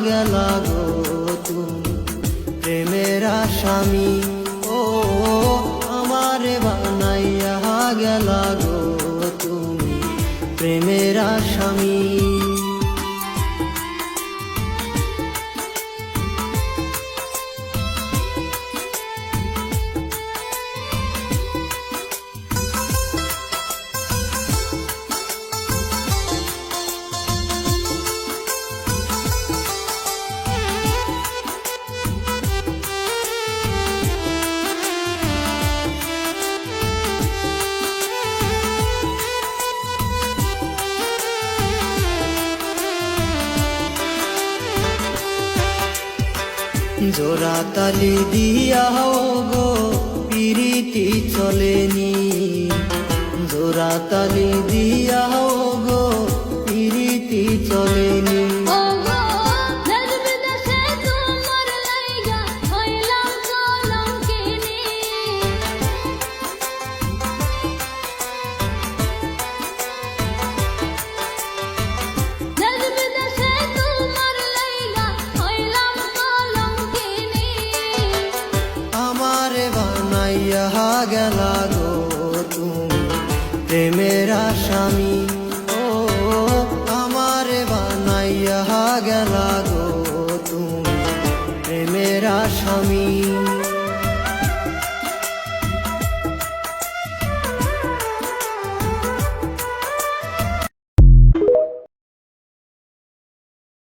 গেলা গো তুমি প্রেমের আসামি। ও আমারে বানাইয়া গেলা গো তুমি প্রেমের আসামি। জোড়া তালি দিয়াও গো পিরিতি চলেনি, জোড়া তালি দিয়াও গো পিরিতি চলেনি। গেলা গো তুমি প্রেমের আসামি। ও আমারে বানাইয়া গেলা গো তুমি প্রেমের আসামি।